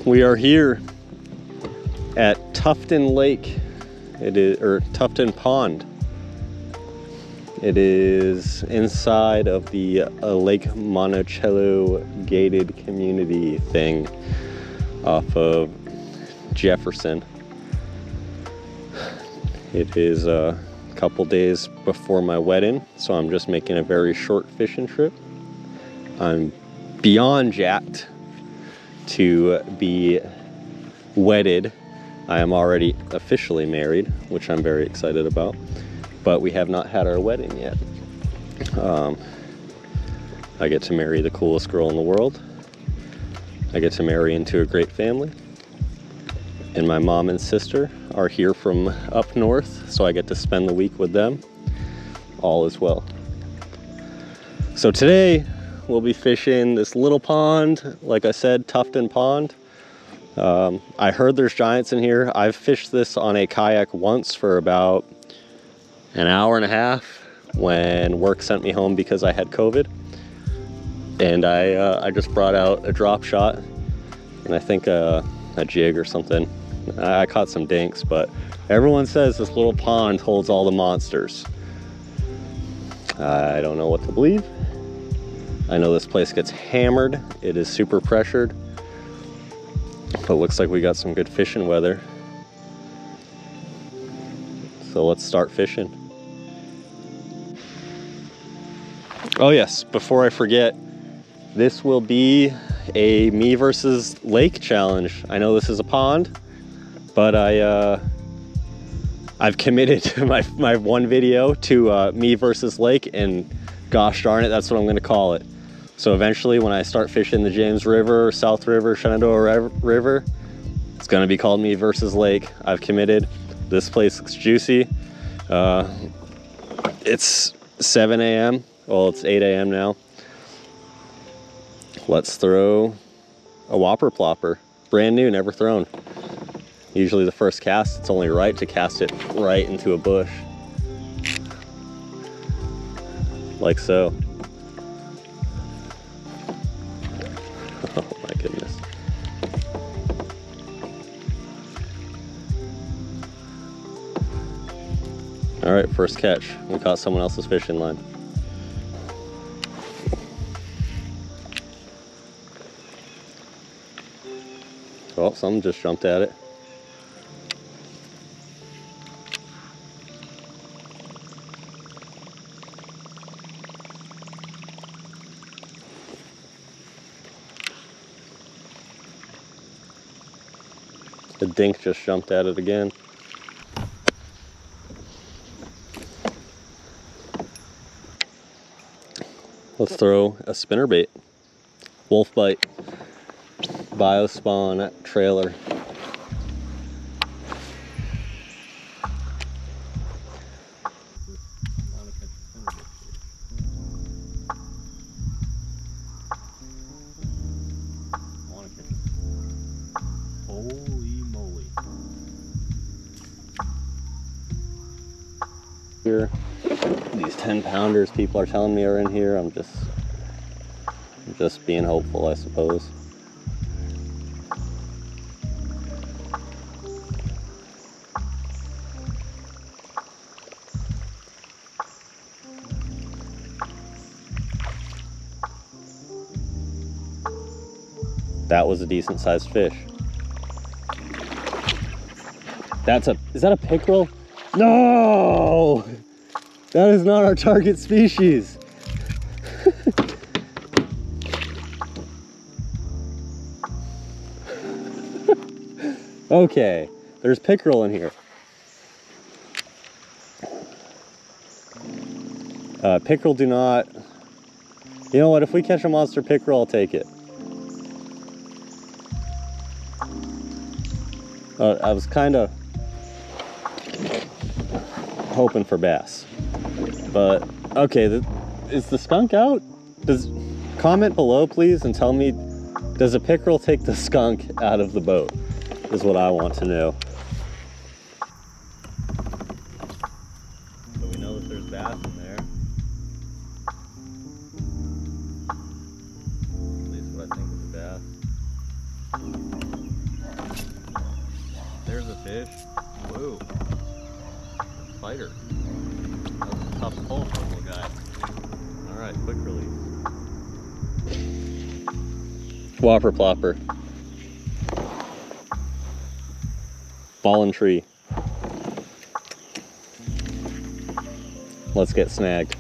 We are here at Tufton Lake. It is, or Tufton Pond. It is inside of the Lake Monticello gated community thing off of Jefferson. It is a couple days before my wedding, so I'm just making a very short fishing trip. I'm beyond jacked to be wedded. I am already officially married, which I'm very excited about, but we have not had our wedding yet. I get to marry the coolest girl in the world. I get to marry into a great family. And my mom and sister are here from up north, so I get to spend the week with them. All is well. So today, we'll be fishing this little pond, like I said, Tufton Pond. I heard there's giants in here. I've fished this on a kayak once for about an hour and a half when work sent me home because I had COVID. And I just brought out a drop shot and I think a jig or something. I caught some dinks, but everyone says this little pond holds all the monsters. I don't know what to believe. I know this place gets hammered. It is super pressured, but looks like we got some good fishing weather. So let's start fishing. Oh yes, before I forget, this will be a me versus lake challenge. I know this is a pond, but I've committed to my one video to me versus lake, and gosh darn it, that's what I'm gonna call it. So eventually when I start fishing the James River, South River, Shenandoah River, it's gonna be called me versus lake. I've committed. This place looks juicy. It's 7 a.m. Well, it's 8 a.m. now. Let's throw a whopper plopper. Brand new, never thrown. Usually the first cast, it's only right to cast it right into a bush. Like so. Oh my goodness. All right, first catch. We caught someone else's fishing line. Oh, someone just jumped at it. The dink just jumped at it again. Let's throw a spinnerbait. Wolf bite. Biospawn trailer. Holy moly. Here, these 10-pounders people are telling me are in here. I'm just being hopeful, I suppose. That was a decent sized fish. Is that a pickerel? No! That is not our target species. Okay, there's pickerel in here. Pickerel do not... You know what, if we catch a monster pickerel, I'll take it. I was kind of hoping for bass. But okay, is the skunk out? Comment below please and tell me, does a pickerel take the skunk out of the boat? Is what I want to know. So we know that there's bass in there. At least what I think is bass. There's a fish. Whoa. Spider. That was a tough pull for a little guy. Alright, quick release. Whopper plopper. Fallen tree. Let's get snagged.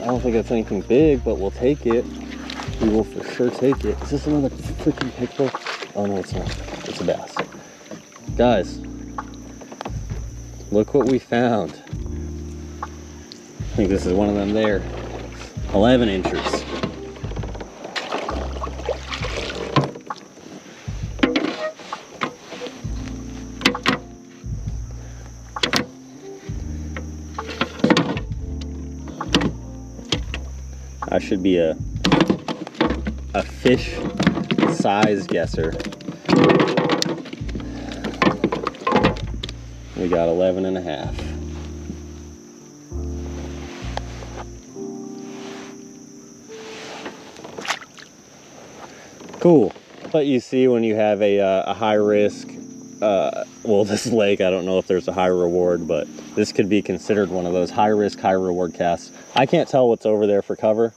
I don't think it's anything big, but we'll take it. We will for sure take it. Is this another freaking pickerel? Oh no, it's not. It's a bass. Guys, look what we found. I think this is one of them there. 11 inches. I should be a fish size guesser. We got 11 and a half. Cool. But you see when you have a high risk, well, this lake, I don't know if there's a high reward, but this could be considered one of those high risk, high reward casts. I can't tell what's over there for cover.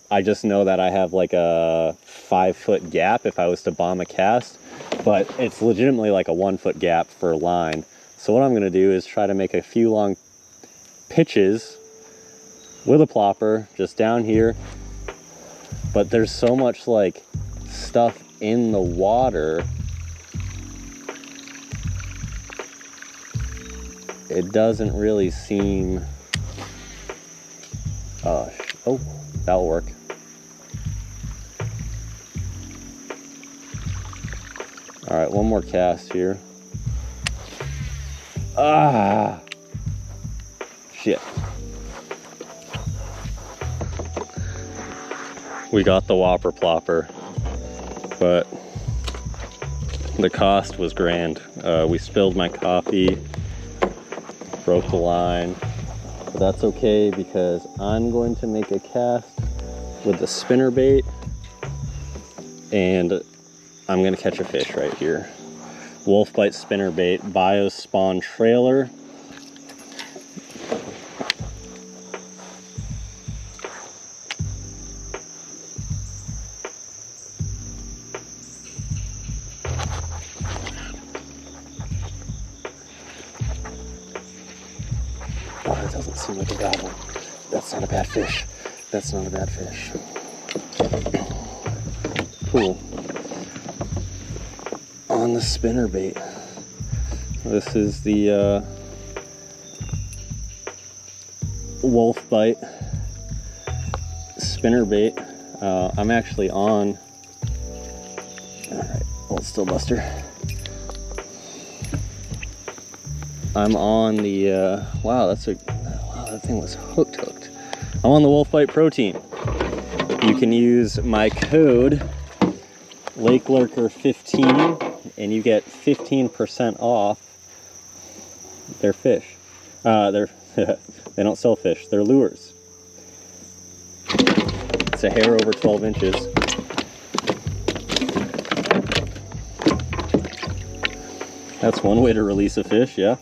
I just know that I have like a 5-foot gap if I was to bomb a cast, but it's legitimately like a 1-foot gap for line. So what I'm gonna do is try to make a few long pitches with a plopper just down here. But there's so much like stuff in the water, it doesn't really seem, oh, that'll work. All right, one more cast here. Ah, shit. We got the whopper plopper, but the cost was grand. We spilled my coffee, broke the line, but that's okay because I'm going to make a cast with the spinner bait and I'm gonna catch a fish right here. Wolf bite spinner bait, Biospawn trailer. Oh, that doesn't seem like a bad one. That's not a bad fish. That's not a bad fish. Cool. On the spinner bait. This is the wolf bite spinner bait. I'm actually on. All right, hold still, Buster. I'm on the wow, that thing was hooked. I'm on the wolf bite protein. You can use my code LakeLurker15 and you get 15% off their fish. They don't sell fish, they're lures. It's a hair over 12 inches. That's one way to release a fish, yeah.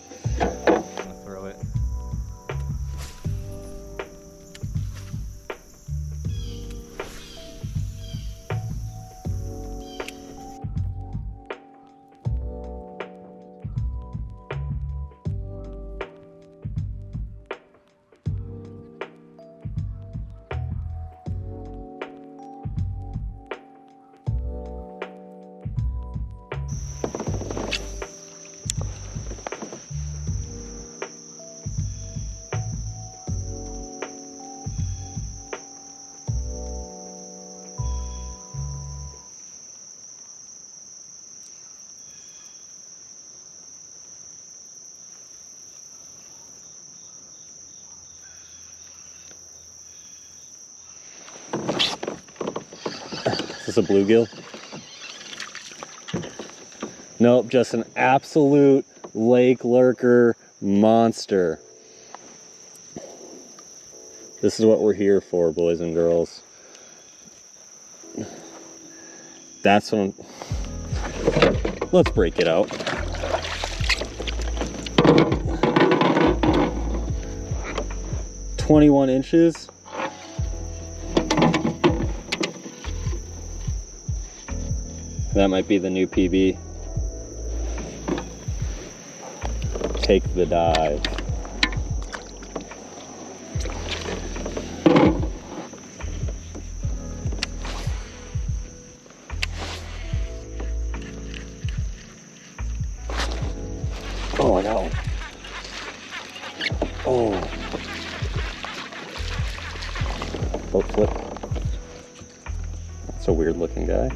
Throw it. this a bluegill? Nope, just an absolute lake lurker monster. This is what we're here for, boys and girls. That's what let's break it out. "21 inches. That might be the new PB. Take the dive. Oh, I got one. Oh. Boat flip. That's a weird looking guy.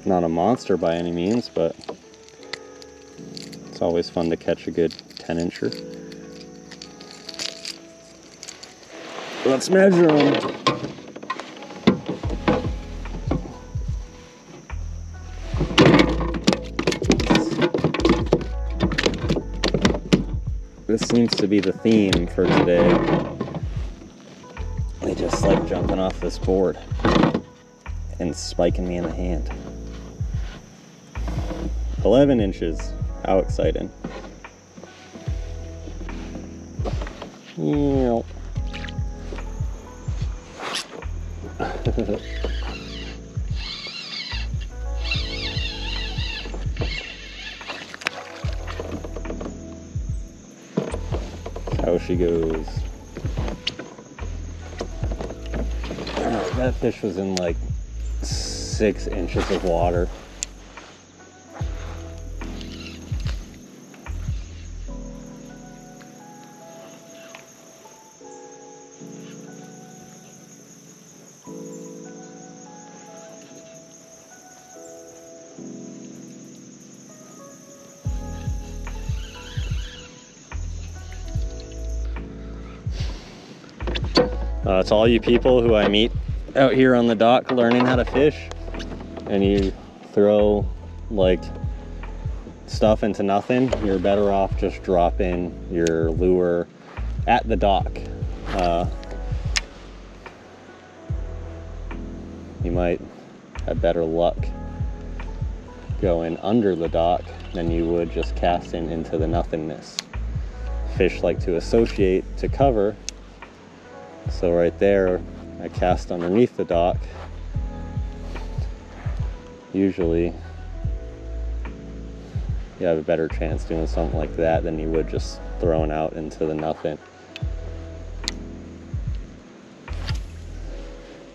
Not a monster by any means, but it's always fun to catch a good 10-incher. Let's measure them. This seems to be the theme for today. They just like jumping off this board and spiking me in the hand. 11 inches. How exciting. Yep. How she goes. That fish was in like 6 inches of water. To all you people who I meet out here on the dock learning how to fish, and you throw like stuff into nothing, you're better off just dropping your lure at the dock. You might have better luck going under the dock than you would just casting into the nothingness. Fish like to associate to cover. So right there, I cast underneath the dock. Usually, you have a better chance doing something like that than you would just throwing out into the nothing.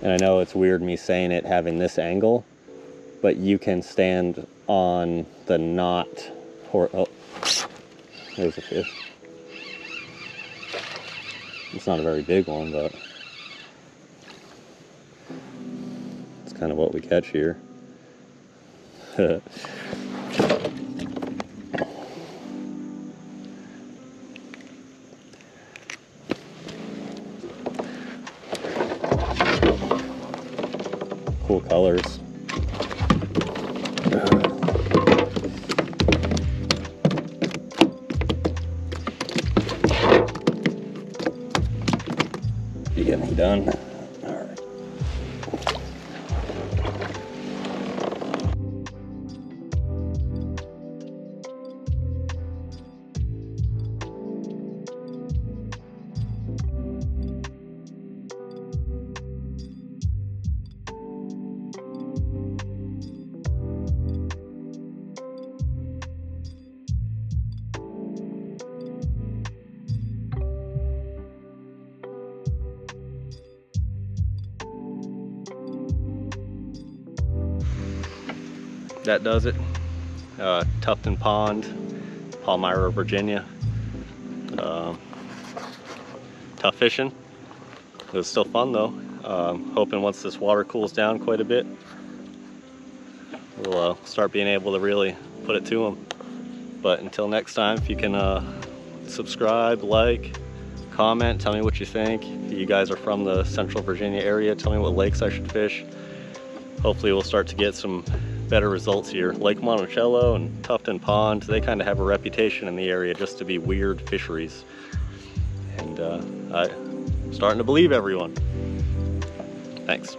And I know it's weird me saying it having this angle, but you can stand on the knot. Oh, there's a fish. It's not a very big one, but it's kind of what we catch here. Cool colors. You getting me done? All right. That does it. Tufton Pond, Palmyra, Virginia. Tough fishing. It was still fun though. Hoping once this water cools down quite a bit, we'll start being able to really put it to them. But until next time, if you can subscribe, like, comment, tell me what you think. If you guys are from the Central Virginia area, tell me what lakes I should fish. Hopefully we'll start to get some better results here. Lake Monticello and Tufton Pond, they kind of have a reputation in the area just to be weird fisheries. And I'm starting to believe everyone. Thanks.